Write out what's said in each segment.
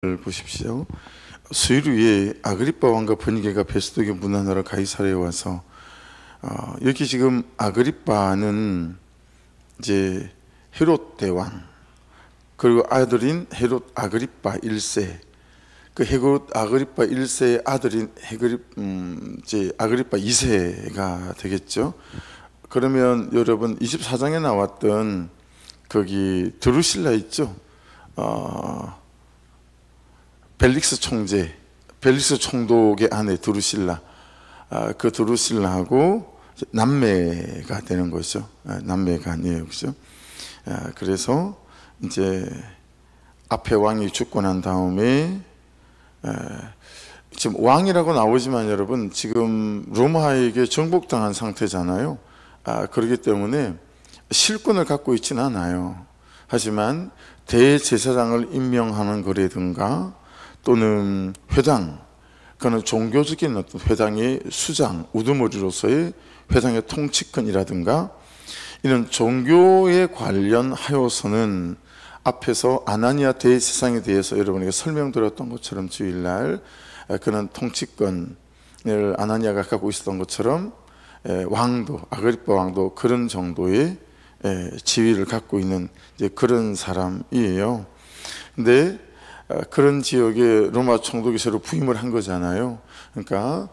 보십시오. 수일 위에 아그리빠 왕과 버니게가 베스도에게 문안하러 가이사랴에 와서 여기 지금 아그리빠는 이제 헤롯 대왕 그리고 아들인 헤롯 아그리빠 1세 그 헤롯 아그리빠 1세의 아들인 이제 아그리빠 2세가 되겠죠. 그러면 여러분 24장에 나왔던 거기 드루실라 있죠. 벨릭스 총재, 벨릭스 총독의 아내 드루실라, 그 드루실라하고 남매가 되는 거죠. 남매가 아니에요, 그죠? 그래서 이제 앞에 왕이 죽고 난 다음에 지금 왕이라고 나오지만 여러분 지금 로마에게 정복당한 상태잖아요. 그렇기 때문에 실권을 갖고 있지는 않아요. 하지만 대제사장을 임명하는 거라든가 또는 회당, 그는 종교적인 어떤 회당의 수장, 우두머리로서의 회당의 통치권이라든가 이런 종교에 관련하여서는 앞에서 아나니아 대제사장에 대해서 여러분에게 설명드렸던 것처럼 주일날 그는 통치권을 아나니아가 갖고 있었던 것처럼 왕도, 아그리빠 왕도 그런 정도의 지위를 갖고 있는 이제 그런 사람이에요. 근데 그런 지역에 로마 총독이 새로 부임을 한 거잖아요. 그러니까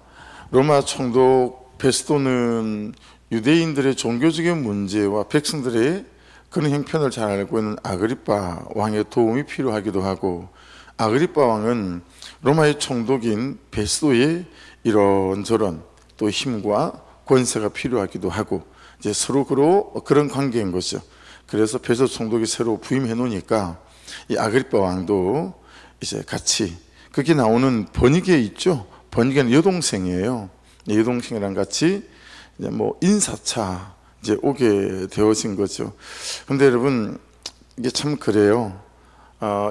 로마 총독 베스도는 유대인들의 종교적인 문제와 백성들의 그런 형편을 잘 알고 있는 아그리빠 왕의 도움이 필요하기도 하고, 아그리빠 왕은 로마의 총독인 베스도의 이런저런 또 힘과 권세가 필요하기도 하고 이제 서로 그런 관계인 거죠. 그래서 베스도 총독이 새로 부임해 놓으니까 이 아그리빠 왕도 이제 같이 거기 나오는 버니게 있죠. 버니게는 여동생이에요. 여동생이랑 같이 이제 뭐 인사차 이제 오게 되어진 거죠. 근데 여러분 이게 참 그래요.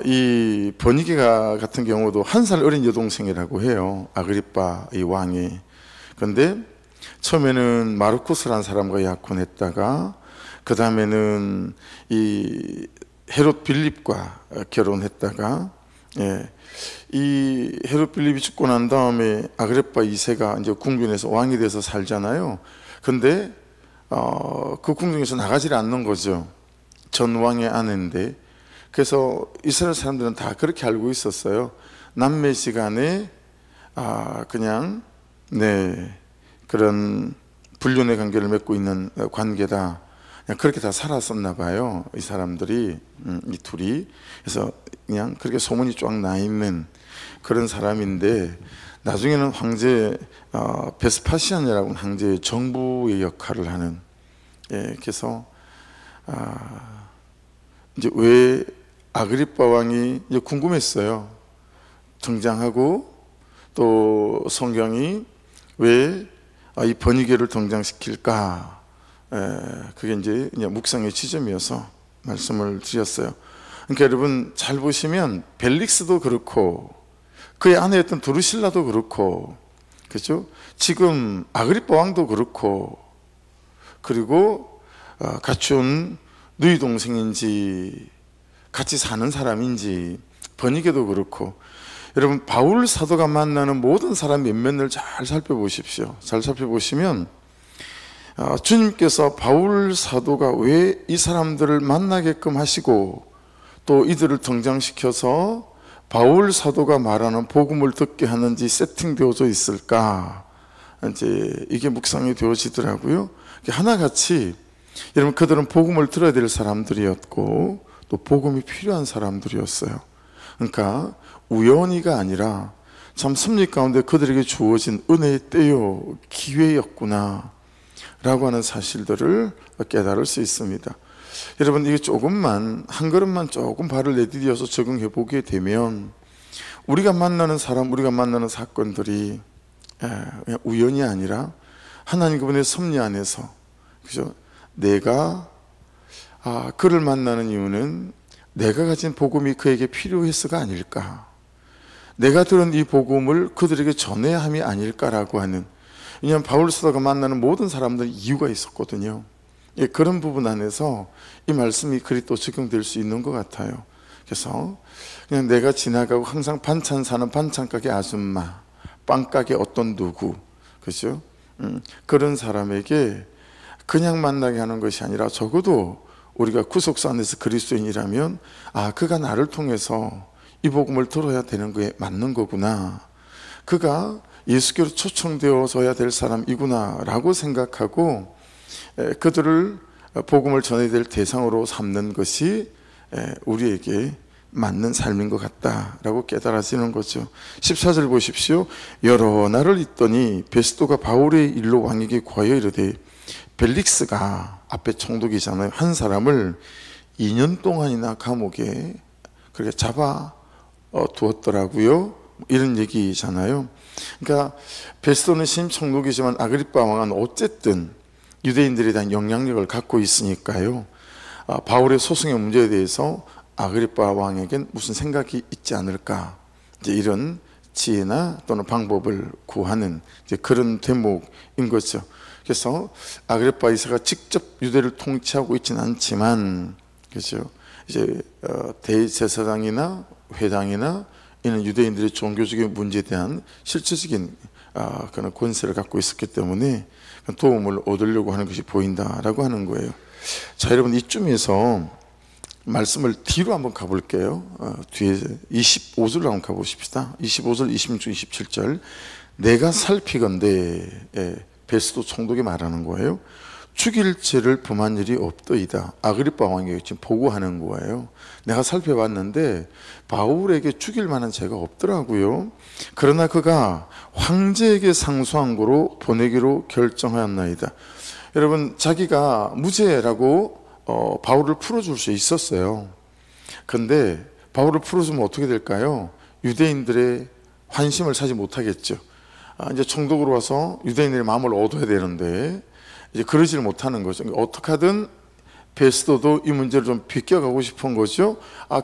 이 버니게가 같은 경우도 1살 어린 여동생이라고 해요. 아그리빠 이 왕이. 그런데 처음에는 마르쿠스라는 사람과 약혼했다가 그 다음에는 이 헤롯 빌립과 결혼했다가 이 헤롯 빌립이 죽고 난 다음에 아그리빠 2세가 이제 궁중에서 왕이 돼서 살잖아요. 근데 그 궁중에서 나가지를 않는 거죠. 전 왕의 아내인데. 그래서 이스라엘 사람들은 다 그렇게 알고 있었어요. 남매시간에 그냥 그런 불륜의 관계를 맺고 있는 관계다. 그냥 그렇게 다 살았었나 봐요. 이 사람들이 이 둘이. 그래서 그냥 그렇게 소문이 쫙 나 있는 그런 사람인데 나중에는 황제 베스파시안이라고 하는 황제의 정부의 역할을 하는 그래서 이제 왜 아그리빠 왕이 이제 궁금했어요. 등장하고 또 성경이 왜 이 버니게를 등장시킬까? 그게 이제 묵상의 지점이어서 말씀을 드렸어요. 그러니까 여러분 잘 보시면 벨릭스도 그렇고 그의 아내였던 드루실라도 그렇고 그렇죠? 지금 아그리빠 왕도 그렇고 그리고 같이 온 누이 동생인지 같이 사는 사람인지 버니게도 그렇고 여러분 바울 사도가 만나는 모든 사람 면면을 잘 살펴보십시오. 잘 살펴보시면 주님께서 바울 사도가 왜 이 사람들을 만나게끔 하시고 또 이들을 등장시켜서 바울 사도가 말하는 복음을 듣게 하는지 세팅되어져 있을까? 이제 이게 묵상이 되어지더라고요. 하나같이 여러분 그들은 복음을 들어야 될 사람들이었고 또 복음이 필요한 사람들이었어요. 그러니까 우연히가 아니라 참 섭리 가운데 그들에게 주어진 은혜의 때요 기회였구나 라고 하는 사실들을 깨달을 수 있습니다. 여러분 이게 조금만 한 걸음만 조금 발을 내디뎌서 적응해 보게 되면 우리가 만나는 사람, 우리가 만나는 사건들이 그냥 우연이 아니라 하나님 그분의 섭리 안에서 그죠? 내가 그를 만나는 이유는 내가 가진 복음이 그에게 필요해서가 아닐까? 내가 들은 이 복음을 그들에게 전해야 함이 아닐까라고 하는, 왜냐하면 바울 사도가 만나는 모든 사람들은 이유가 있었거든요. 그런 부분 안에서 이 말씀이 그리 또 적용될 수 있는 것 같아요. 그래서 그냥 내가 지나가고 항상 반찬 사는 반찬가게 아줌마, 빵가게 어떤 누구, 그죠? 그런 사람에게 그냥 만나게 하는 것이 아니라 적어도 우리가 구속사 안에서 그리스도인이라면 그가 나를 통해서 이 복음을 들어야 되는 거에 맞는 거구나, 그가 예수께로 초청되어져야 될 사람이구나 라고 생각하고 그들을 복음을 전해야 될 대상으로 삼는 것이 우리에게 맞는 삶인 것 같다라고 깨달아지는 거죠. 14절 보십시오. 여러 날을 있더니 베스도가 바울의 일로 왕에게 구하여 이르되, 벨릭스가 앞에 총독이잖아요, 한 사람을 2년 동안이나 감옥에 그렇게 잡아 두었더라고요. 이런 얘기잖아요. 그러니까 베스도는 신임 총독이지만 아그리빠 왕은 어쨌든 유대인들에 대한 영향력을 갖고 있으니까요, 바울의 소송의 문제에 대해서 아그리빠 왕에겐 무슨 생각이 있지 않을까, 이제 이런 지혜나 또는 방법을 구하는 이제 그런 대목인 거죠. 그래서 아그리빠 이사가 직접 유대를 통치하고 있지는 않지만, 그렇죠, 이제 대제사장이나 회당이나 이는 유대인들의 종교적인 문제에 대한 실질적인 그런 권세를 갖고 있었기 때문에 도움을 얻으려고 하는 것이 보인다라고 하는 거예요. 자, 여러분, 이쯤에서 말씀을 뒤로 한번 가볼게요. 뒤에 25절로 한번 가보십시다. 25절, 26절, 27절. 내가 살피건대, 베스도 총독이 말하는 거예요. 죽일 죄를 범한 일이 없더이다. 아그리빠 왕에게 지금 보고하는 거예요. 내가 살펴봤는데 바울에게 죽일 만한 죄가 없더라고요. 그러나 그가 황제에게 상소한 거로 보내기로 결정하였나이다. 여러분, 자기가 무죄라고 바울을 풀어줄 수 있었어요. 근데 바울을 풀어주면 어떻게 될까요? 유대인들의 환심을 사지 못하겠죠. 이제 총독으로 와서 유대인들의 마음을 얻어야 되는데 이제 그러지를 못하는 거죠. 어떻게 하든 베스도도 이 문제를 좀 비껴가고 싶은 거죠.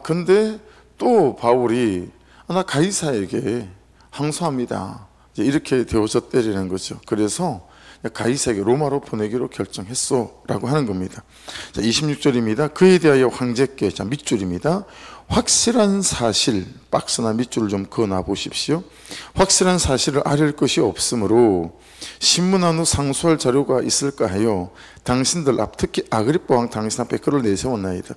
근데 또 바울이 나 가이사에게 항소합니다, 이제 이렇게 되어졌다는 거죠. 그래서 가이사에게 로마로 보내기로 결정했어 라고 하는 겁니다. 자, 26절입니다. 그에 대하여 황제께, 자, 밑줄입니다. 확실한 사실, 박스나 밑줄을 좀 그어놔 보십시오. 확실한 사실을 아릴 것이 없으므로 신문한 후 상소할 자료가 있을까 하여 당신들 앞, 특히 아그리빠 왕 당신 앞에 글을 내세웠나이다.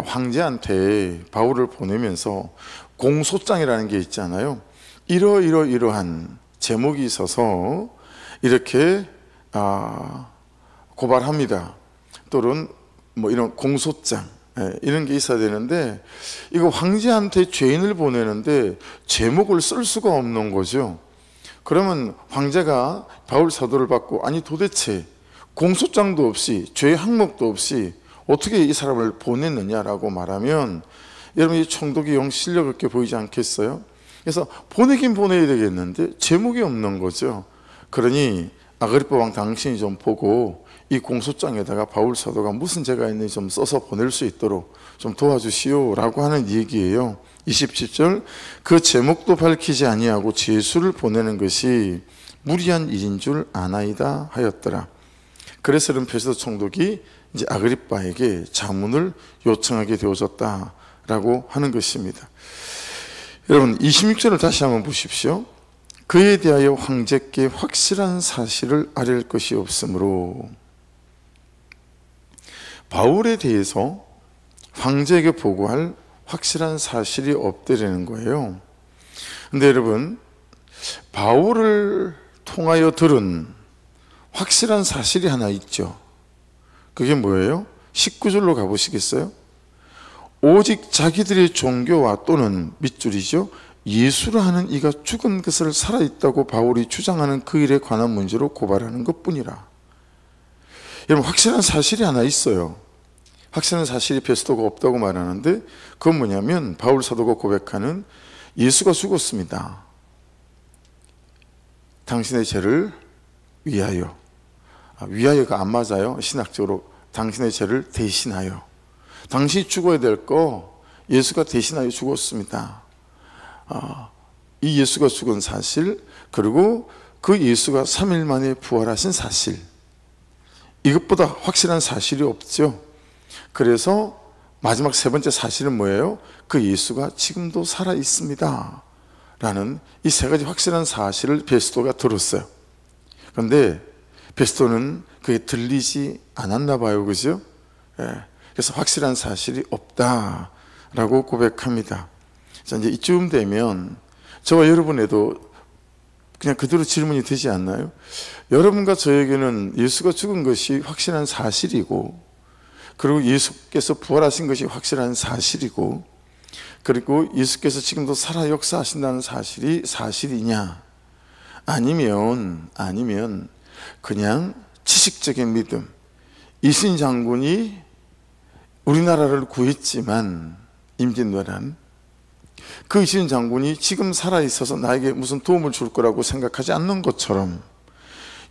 황제한테 바울을 보내면서 공소장이라는 게 있잖아요. 이러한 제목이 있어서 이렇게 고발합니다. 또는 뭐 이런 공소장, 이런 게 있어야 되는데 이거 황제한테 죄인을 보내는데 제목을 쓸 수가 없는 거죠. 그러면 황제가 바울 사도를 받고 도대체 공소장도 없이 죄 항목도 없이 어떻게 이 사람을 보냈느냐라고 말하면 여러분, 이 총독이 영 실력 있게 보이지 않겠어요? 그래서 보내긴 보내야 되겠는데 제목이 없는 거죠. 그러니 아그리빠 왕 당신이 좀 보고 이 공소장에다가 바울 사도가 무슨 죄가 있는지 좀 써서 보낼 수 있도록 좀 도와주시오 라고 하는 얘기예요. 27절. 그 제목도 밝히지 아니하고 죄수를 보내는 것이 무리한 일인 줄 아나이다 하였더라. 그래서 베스도 총독이 이제 아그리빠에게 자문을 요청하게 되어졌다라고 하는 것입니다. 여러분, 26절을 다시 한번 보십시오. 그에 대하여 황제께 확실한 사실을 아릴 것이 없으므로, 바울에 대해서 황제에게 보고할 확실한 사실이 없다라는 거예요. 근데 여러분, 바울을 통하여 들은 확실한 사실이 하나 있죠. 그게 뭐예요? 19절로 가보시겠어요? 오직 자기들의 종교와 또는 밑줄이죠, 예수라 하는 이가 죽은 것을 살아있다고 바울이 주장하는 그 일에 관한 문제로 고발하는 것뿐이라. 여러분, 확실한 사실이 하나 있어요. 확실한 사실이 베스도가 없다고 말하는데 그건 뭐냐면 바울 사도가 고백하는 예수가 죽었습니다. 당신의 죄를 위하여. 위하여가 안 맞아요. 신학적으로 당신의 죄를 대신하여. 당신이 죽어야 될 거 예수가 대신하여 죽었습니다. 이 예수가 죽은 사실, 그리고 그 예수가 3일 만에 부활하신 사실, 이것보다 확실한 사실이 없죠. 그래서 마지막 세 번째 사실은 뭐예요? 그 예수가 지금도 살아 있습니다 라는 이 세 가지 확실한 사실을 베스도가 들었어요. 그런데 베스도는 그게 들리지 않았나 봐요. 그죠? 그래서 확실한 사실이 없다라고 고백합니다. 자, 이제 이쯤 되면 저와 여러분에도 그냥 그대로 질문이 되지 않나요? 여러분과 저에게는 예수가 죽은 것이 확실한 사실이고, 그리고 예수께서 부활하신 것이 확실한 사실이고, 그리고 예수께서 지금도 살아 역사하신다는 사실이 사실이냐? 아니면 그냥 지식적인 믿음. 이순신 장군이 우리나라를 구했지만, 임진왜란, 그 이순신 장군이 지금 살아있어서 나에게 무슨 도움을 줄 거라고 생각하지 않는 것처럼,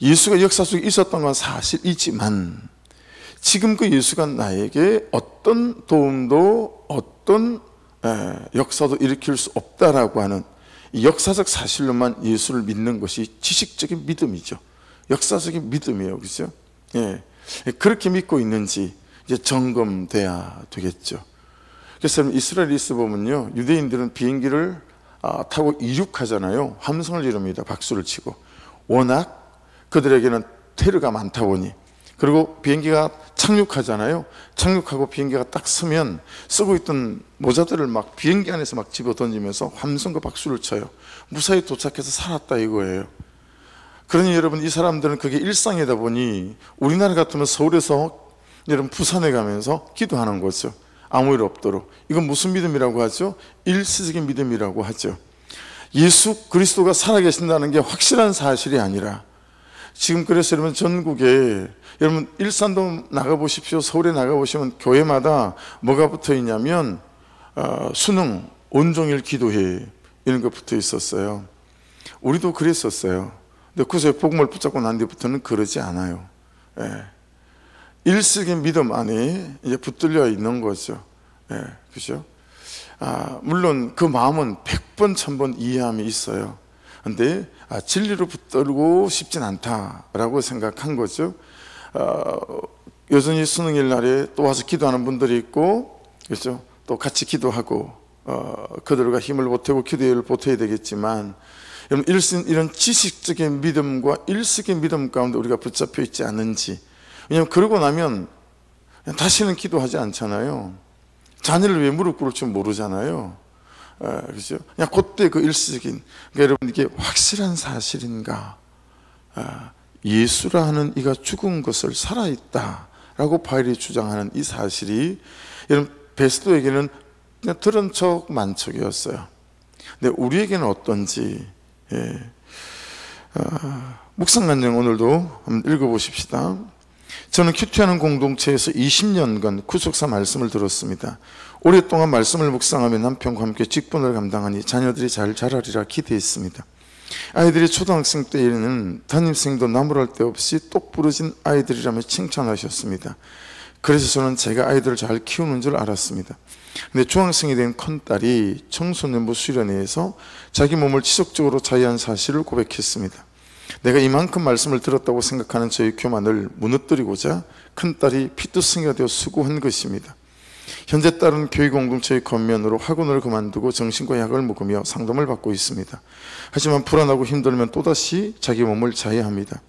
예수가 역사 속에 있었던 건 사실이지만 지금 그 예수가 나에게 어떤 도움도 어떤 역사도 일으킬 수 없다라고 하는 이 역사적 사실로만 예수를 믿는 것이 지식적인 믿음이죠. 역사적인 믿음이에요. 그죠? 그렇게 믿고 있는지 이제 점검돼야 되겠죠. 그래서 이스라엘 있어 보면요, 유대인들은 비행기를 타고 이륙하잖아요. 함성을 지릅니다. 박수를 치고. 워낙 그들에게는 테러가 많다 보니. 그리고 비행기가 착륙하잖아요. 착륙하고 비행기가 딱 서면 쓰고 있던 모자들을 막 비행기 안에서 막 집어 던지면서 함성과 박수를 쳐요. 무사히 도착해서 살았다 이거예요. 그러니 여러분, 이 사람들은 그게 일상이다 보니 우리나라 같으면 서울에서 여러분 부산에 가면서 기도하는 거죠. 아무 일 없도록. 이건 무슨 믿음이라고 하죠? 일시적인 믿음이라고 하죠. 예수 그리스도가 살아계신다는 게 확실한 사실이 아니라, 지금 그래서 여러분 전국에, 여러분 일산도 나가보십시오. 서울에 나가보시면 교회마다 뭐가 붙어 있냐면 수능 온종일 기도회 이런 거 붙어 있었어요. 우리도 그랬었어요. 근데 그새 복음을 붙잡고 난 뒤부터는 그러지 않아요. 일시적인 믿음 안에 이제 붙들려 있는 거죠. 그죠? 물론 그 마음은 100번 1000번 이해함이 있어요. 근데 진리로 붙들고 싶진 않다라고 생각한 거죠. 여전히 수능일 날에 또 와서 기도하는 분들이 있고, 그렇죠? 또 같이 기도하고 그들과 힘을 보태고 기도를 보태야 되겠지만, 이런 지식적인 믿음과 일식의 믿음 가운데 우리가 붙잡혀 있지 않은지. 왜냐하면 그러고 나면 다시는 기도하지 않잖아요. 자녀를 왜 무릎 꿇을 줄 모르잖아요. 그렇죠? 그냥 그때 그 일시적인, 그러니까 여러분 이게 확실한 사실인가? 예수라 하는 이가 죽은 것을 살아있다라고 바울이 주장하는 이 사실이 여러분 베스도에게는 그냥 들은 척 만척이었어요. 근데 우리에게는 어떤지, 묵상간증 오늘도 한번 읽어보십시다. 저는 큐티하는 공동체에서 20년간 구속사 말씀을 들었습니다. 오랫동안 말씀을 묵상하며 남편과 함께 직분을 감당하니 자녀들이 잘 자라리라 기대했습니다. 아이들이 초등학생 때에는 담임선생도 나무랄 데 없이 똑부러진 아이들이라며 칭찬하셨습니다. 그래서 저는 제가 아이들을 잘 키우는 줄 알았습니다. 근데 중학생이 된 큰딸이 청소년부 수련회에서 자기 몸을 지속적으로 자해한 사실을 고백했습니다. 내가 이만큼 말씀을 들었다고 생각하는 저희 교만을 무너뜨리고자 큰딸이 피투성이가 되어 수고한 것입니다. 현재 딸은 교회 공동체의 겉면으로 학원을 그만두고 정신과 약을 먹으며 상담을 받고 있습니다. 하지만 불안하고 힘들면 또다시 자기 몸을 자해합니다.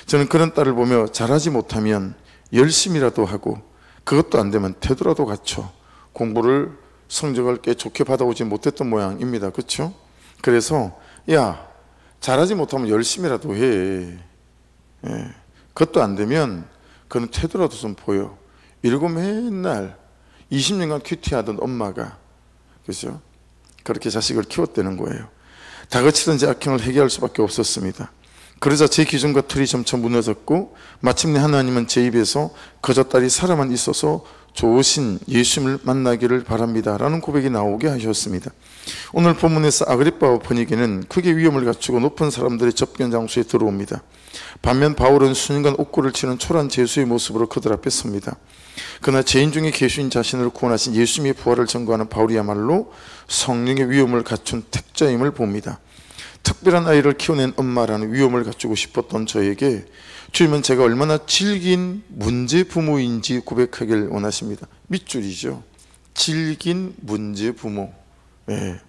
저는 그런 딸을 보며 잘하지 못하면 열심히라도 하고, 그것도 안 되면 태도라도 갖춰 공부를 성적을 꽤 좋게 받아오지 못했던 모양입니다. 그렇죠? 그래서 야, 잘하지 못하면 열심히라도 해. 그것도 안 되면 그는 태도라도 좀 보여. 이러고 맨날 20년간 큐티하던 엄마가, 그죠? 그렇게 자식을 키웠다는 거예요. 다그치던 제 악행을 회개할 수밖에 없었습니다. 그러자 제 기준과 틀이 점점 무너졌고, 마침내 하나님은 제 입에서 그저 딸이 살아만 있어서 좋으신 예수님을 만나기를 바랍니다 라는 고백이 나오게 하셨습니다. 오늘 본문에서 아그리빠와 버니게는 크게 위험을 갖추고 높은 사람들의 접견 장소에 들어옵니다. 반면 바울은 수년간 옥고를 치는 초라한 죄수의 모습으로 그들 앞에 섭니다. 그러나 죄인 중에 계신 자신을 구원하신 예수님의 부활을 전거하는 바울이야말로 성령의 위험을 갖춘 택자임을 봅니다. 특별한 아이를 키워낸 엄마라는 위험을 갖추고 싶었던 저에게 주님은 제가 얼마나 질긴 문제 부모인지 고백하길 원하십니다. 밑줄이죠. 질긴 문제 부모. 예.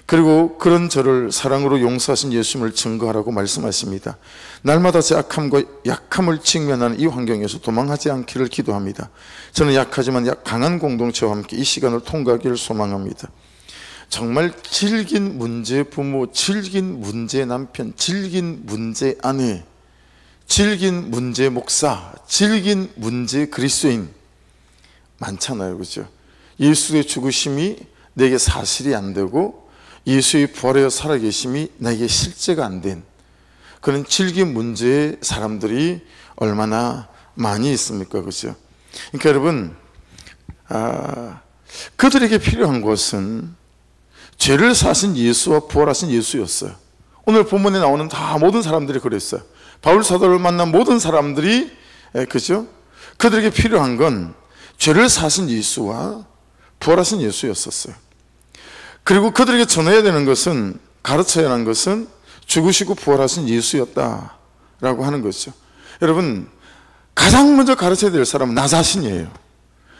그리고 그런 저를 사랑으로 용서하신 예수님을 증거하라고 말씀하십니다. 날마다 제 악함과 약함을 직면하는 이 환경에서 도망하지 않기를 기도합니다. 저는 약하지만 강한 공동체와 함께 이 시간을 통과하기를 소망합니다. 정말 질긴 문제 부모, 질긴 문제 남편, 질긴 문제 아내, 질긴 문제 목사, 질긴 문제 그리스도인 많잖아요, 그죠? 예수의 죽으심이 내게 사실이 안 되고 예수의 부활하여 살아계심이 나에게 실제가 안 된 그런 질긴 문제의 사람들이 얼마나 많이 있습니까? 그죠? 그러니까 여러분, 그들에게 필요한 것은 죄를 사신 예수와 부활하신 예수였어요. 오늘 본문에 나오는 다 모든 사람들이 그랬어요. 바울 사도를 만난 모든 사람들이, 그죠? 그들에게 필요한 건 죄를 사신 예수와 부활하신 예수였었어요. 그리고 그들에게 전해야 되는 것은, 가르쳐야 하는 것은 죽으시고 부활하신 예수였다라고 하는 것이죠. 여러분, 가장 먼저 가르쳐야 될 사람은 나 자신이에요.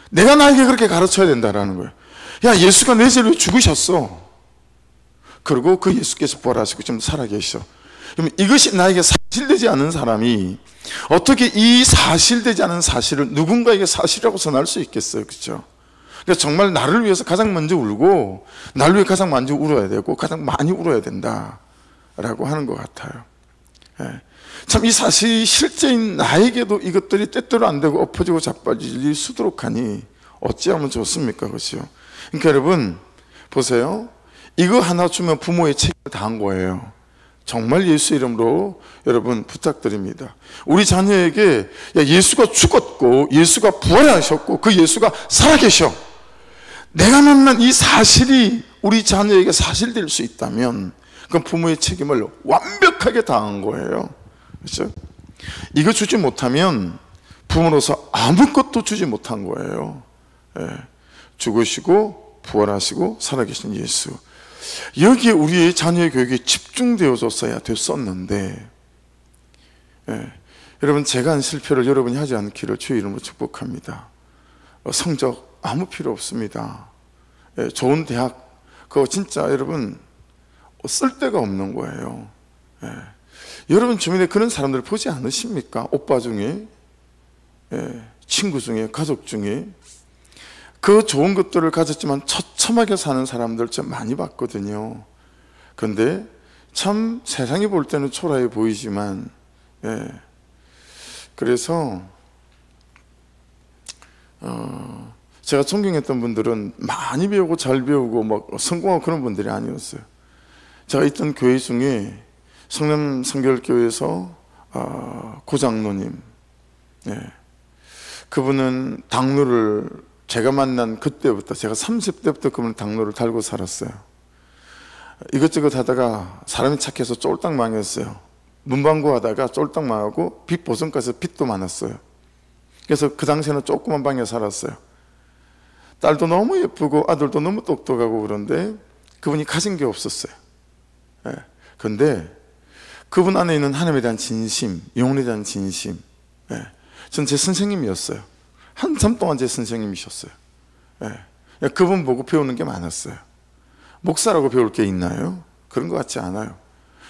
내가 나에게 그렇게 가르쳐야 된다라는 거예요. 야, 예수가 내 죄를 죽으셨어. 그리고 그 예수께서 부활하시고 지금 살아계셔. 그러면 이것이 나에게 사실되지 않은 사람이 어떻게 이 사실되지 않은 사실을 누군가에게 사실이라고 전할 수 있겠어요? 그렇죠? 그러니까 정말 나를 위해서 가장 먼저 울고 나를 위해 가장 먼저 울어야 되고 가장 많이 울어야 된다라고 하는 것 같아요. 예. 참 이 사실이 실제인 나에게도 이것들이 때때로 안 되고 엎어지고 자빠질 수두룩하니 어찌하면 좋습니까? 그렇죠? 그러니까 여러분 보세요. 이거 하나 주면 부모의 책임을 다한 거예요. 정말 예수 이름으로 여러분 부탁드립니다. 우리 자녀에게 예수가 죽었고 예수가 부활하셨고 그 예수가 살아계셔. 내가 만난 이 사실이 우리 자녀에게 사실될 수 있다면 그건 부모의 책임을 완벽하게 다한 거예요. 그렇죠? 이거 주지 못하면 부모로서 아무것도 주지 못한 거예요. 예. 죽으시고 부활하시고 살아계신 예수. 여기에 우리의 자녀의 교육이 집중되어졌어야 됐었는데, 예. 여러분 제가 한 실패를 여러분이 하지 않기를 주의 이름으로 축복합니다. 성적 아무 필요 없습니다. 예. 좋은 대학 그거 진짜 여러분 쓸데가 없는 거예요. 예. 여러분 주변에 그런 사람들 보지 않으십니까? 오빠 중에, 예. 친구 중에, 가족 중에 그 좋은 것들을 가졌지만 처참하게 사는 사람들 좀 많이 봤거든요. 그런데 참 세상이 볼 때는 초라해 보이지만, 예. 그래서 제가 존경했던 분들은 많이 배우고 잘 배우고 막 성공하고 그런 분들이 아니었어요. 제가 있던 교회 중에 성남 성결교회에서 고장로님, 예. 그분은 당로를 제가 만난 그때부터 제가 30대부터 그분 당로를 달고 살았어요. 이것저것 하다가 사람이 착해서 쫄딱 망했어요. 문방구 하다가 쫄딱 망하고 빚 보전까지 빚도 많았어요. 그래서 그 당시에는 조그만 방에 살았어요. 딸도 너무 예쁘고 아들도 너무 똑똑하고 그런데 그분이 가진 게 없었어요. 예. 그런데 그분 안에 있는 하나님에 대한 진심, 영혼에 대한 진심, 예. 전 제 선생님이었어요. 한참 동안 제 선생님이셨어요. 예. 그분 보고 배우는 게 많았어요. 목사라고 배울 게 있나요? 그런 것 같지 않아요.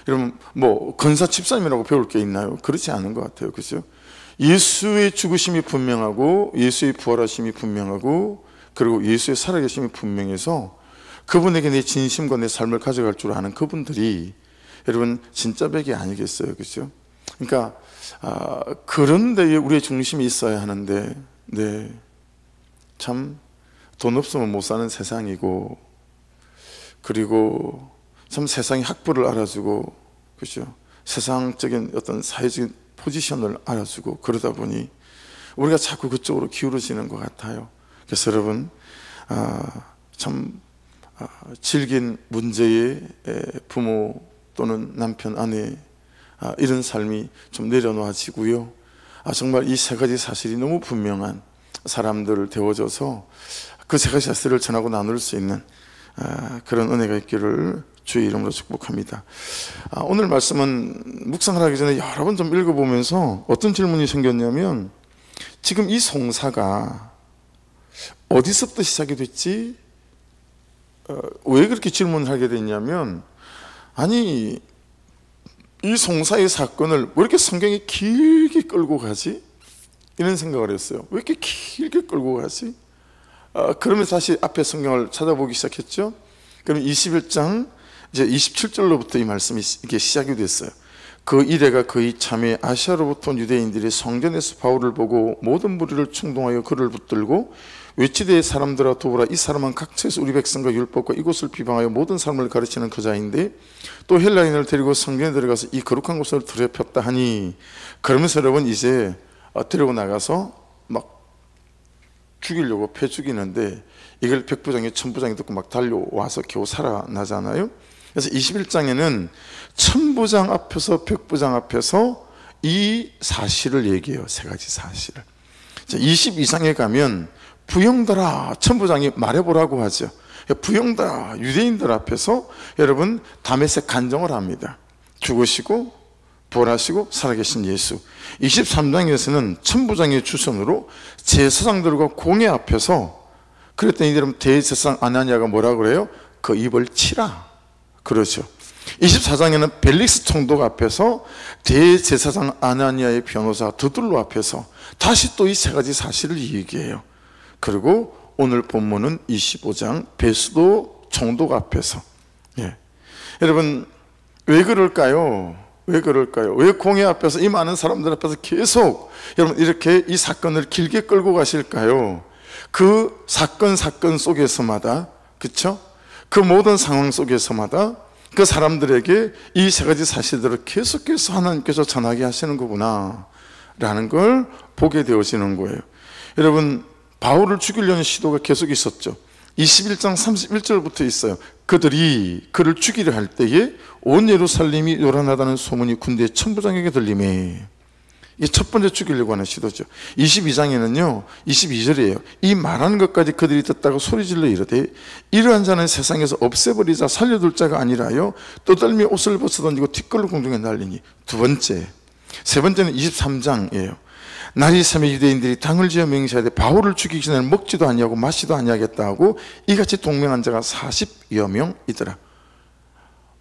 여러분 뭐 건사 집사님이라고 배울 게 있나요? 그렇지 않은 것 같아요. 그렇죠? 예수의 죽으심이 분명하고 예수의 부활하심이 분명하고 그리고 예수의 살아계심이 분명해서 그분에게 내 진심과 내 삶을 가져갈 줄 아는 그분들이 여러분 진짜 백이 아니겠어요? 그렇죠? 그러니까 그런 데에 우리의 중심이 있어야 하는데, 네, 참 돈 없으면 못 사는 세상이고, 그리고 참 세상이 학부를 알아주고, 그렇죠? 세상적인 어떤 사회적인 포지션을 알아주고 그러다 보니 우리가 자꾸 그쪽으로 기울어지는 것 같아요. 그래서 여러분 참 질긴 문제의 부모 또는 남편, 아내 이런 삶이 좀 내려놓아지고요. 정말 이 세 가지 사실이 너무 분명한 사람들을 되어줘서 그 세 가지 사실을 전하고 나눌 수 있는 그런 은혜가 있기를 주의 이름으로 축복합니다. 오늘 말씀은 묵상을 하기 전에 여러 번 좀 읽어보면서 어떤 질문이 생겼냐면 지금 이 송사가 어디서부터 시작이 됐지? 왜 그렇게 질문을 하게 됐냐면, 아니 이 송사의 사건을 왜 이렇게 성경이 길게 끌고 가지? 이런 생각을 했어요. 왜 이렇게 길게 끌고 가지? 그러면서 다시 앞에 성경을 찾아보기 시작했죠. 그럼 21장 이제 27절로부터 이 말씀이 이게 시작이 됐어요. 그 이래가 거의 참에 아시아로부터 온 유대인들이 성전에서 바울을 보고 모든 무리를 충동하여 그를 붙들고 외치되 사람들아 도우라, 이 사람은 각처에서 우리 백성과 율법과 이곳을 비방하여 모든 사람을 가르치는 그자인데 또 헬라인을 데리고 성전에 들어가서 이 거룩한 곳을 더럽혔다 하니, 그러면서 여러분 이제 데리고 나가서 막 죽이려고 패 죽이는데 이걸 백부장이 천부장이 듣고 막 달려와서 겨우 살아나잖아요. 그래서 21장에는 천부장 앞에서 백부장 앞에서 이 사실을 얘기해요. 세 가지 사실을. 22장에 가면 부형들아, 천부장이 말해보라고 하죠. 부형들아, 유대인들 앞에서 여러분 다메섹 간정을 합니다. 죽으시고 부활하시고 살아계신 예수. 23장에서는 천부장의 주선으로 제사장들과 공회 앞에서, 그랬더니 여러분 대제사장 아나니아가 뭐라 그래요? 그 입을 치라 그러죠. 24장에는 벨릭스 총독 앞에서 대제사장 아나니아의 변호사 드둘로 앞에서 다시 또 이 세 가지 사실을 얘기해요. 그리고 오늘 본문은 25장 베스도 총독 앞에서. 여러분 왜 그럴까요? 왜 그럴까요? 왜 공회 앞에서 이 많은 사람들 앞에서 계속 여러분 이렇게 이 사건을 길게 끌고 가실까요? 그 사건 속에서마다, 그렇죠? 그 모든 상황 속에서마다 그 사람들에게 이 세 가지 사실들을 계속해서 하나님께서 전하게 하시는 거구나 라는 걸 보게 되어지는 거예요. 여러분 바울을 죽이려는 시도가 계속 있었죠. 21장 31절부터 있어요. 그들이 그를 죽이려 할 때에 온 예루살렘이 요란하다는 소문이 군대 천부장에게 들리매, 이게 첫 번째 죽이려고 하는 시도죠. 22장에는요 22절이에요. 이 말하는 것까지 그들이 듣다가 소리질러 이르되 이러한 자는 세상에서 없애버리자 살려둘 자가 아니라요 떠들며 옷을 벗어 던지고 티끌로 공중에 날리니. 세 번째는 23장이에요. 날이 새며 유대인들이 당을 지어 맹세하되 바울을 죽이기 전에는 먹지도 아니하고 마시도 아니하겠다 하고 이같이 동맹한 자가 40여 명이더라.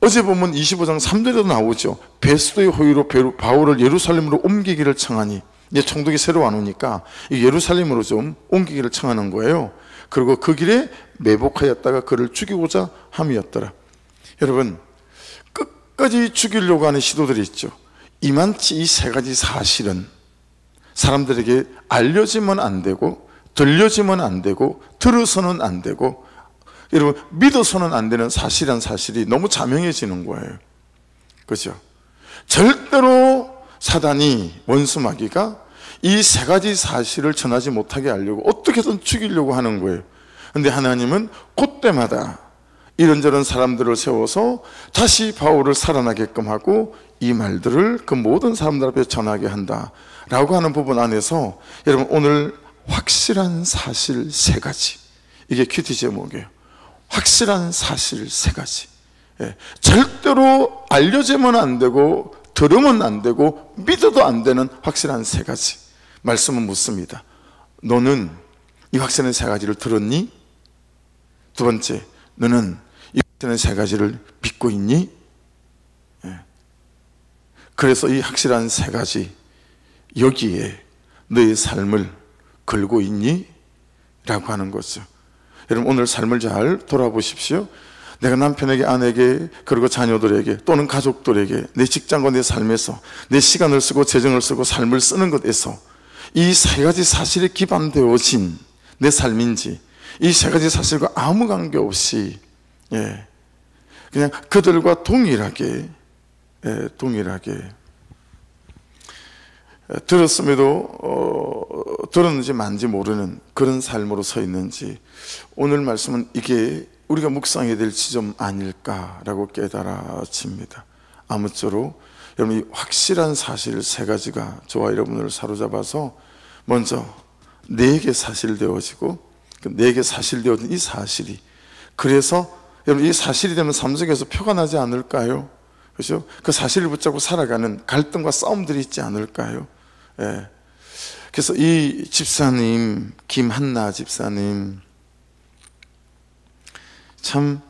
어제 보면 25장 3절에도 나오죠. 베스도의 호의로 바울을 예루살렘으로 옮기기를 청하니, 이제 총독이 새로 안 오니까 예루살렘으로 좀 옮기기를 청하는 거예요. 그리고 그 길에 매복하였다가 그를 죽이고자 함이었더라. 여러분 끝까지 죽이려고 하는 시도들이 있죠. 이만치 이 세 가지 사실은 사람들에게 알려지면 안 되고, 들려지면 안 되고, 들어서는 안 되고, 여러분 믿어서는 안 되는 사실이란 사실이 너무 자명해지는 거예요. 그렇죠? 절대로 사단이, 원수 마귀가 이 세 가지 사실을 전하지 못하게 하려고 어떻게든 죽이려고 하는 거예요. 그런데 하나님은 그때마다 이런저런 사람들을 세워서 다시 바울을 살아나게끔 하고 이 말들을 그 모든 사람들 앞에 전하게 한다 라고 하는 부분 안에서 여러분 오늘 확실한 사실 세 가지, 이게 큐티 제목이에요. 확실한 사실 세 가지. 절대로 알려지면 안 되고 들으면 안 되고 믿어도 안 되는 확실한 세 가지. 말씀은 묻습니다. 너는 이 확실한 세 가지를 들었니? 두 번째, 너는 이 확실한 세 가지를 믿고 있니? 그래서 이 확실한 세 가지, 여기에 너의 삶을 걸고 있니? 라고 하는 거죠. 여러분 오늘 삶을 잘 돌아보십시오. 내가 남편에게, 아내에게, 그리고 자녀들에게 또는 가족들에게 내 직장과 내 삶에서 내 시간을 쓰고 재정을 쓰고 삶을 쓰는 것에서 이 세 가지 사실에 기반되어진 내 삶인지, 이 세 가지 사실과 아무 관계없이 그냥 그들과 동일하게 들었음에도 들었는지 만지 모르는 그런 삶으로 서 있는지, 오늘 말씀은 이게 우리가 묵상해야 될 지점 아닐까라고 깨달아집니다. 아무쪼록 여러분 이 확실한 사실 세 가지가 저와 여러분을 사로잡아서 먼저 내게 사실되어지고, 내게 사실되어진 이 사실이, 그래서 여러분 이 사실이 되면 삶 속에서 표가 나지 않을까요? 그렇죠? 그 사실을 붙잡고 살아가는 갈등과 싸움들이 있지 않을까요? 그래서 이 집사님, 김한나 집사님 참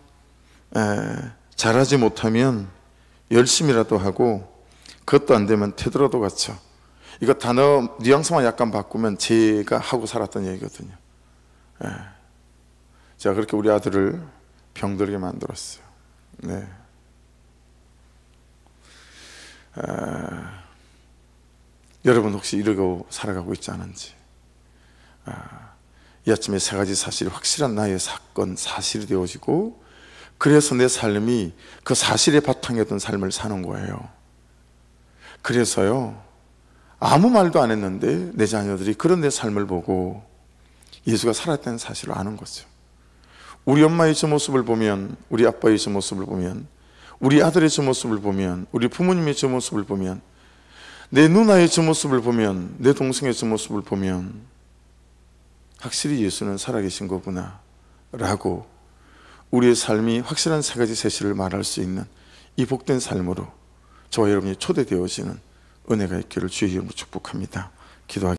잘하지 못하면 열심히라도 하고, 그것도 안 되면 테드로도 같죠. 이거 단어 뉘앙스만 약간 바꾸면 제가 하고 살았던 얘기거든요. 제가 그렇게 우리 아들을 병들게 만들었어요. 네. 여러분 혹시 이러고 살아가고 있지 않은지. 이 아침에 세 가지 사실이 확실한 나의 사건, 사실이 되어지고, 그래서 내 삶이 그 사실에 바탕에 둔 삶을 사는 거예요. 그래서요, 아무 말도 안 했는데 내 자녀들이 그런 내 삶을 보고 예수가 살았다는 사실을 아는 거죠. 우리 엄마의 저 모습을 보면, 우리 아빠의 저 모습을 보면, 우리 아들의 저 모습을 보면, 우리 부모님의 저 모습을 보면, 내 누나의 저 모습을 보면, 내 동생의 저 모습을 보면 확실히 예수는 살아계신 거구나 라고 우리의 삶이 확실한 세 가지 사실을 말할 수 있는 이 복된 삶으로 저와 여러분이 초대되어지는 은혜가 있기를 주의 이름으로 축복합니다. 기도하겠습니다.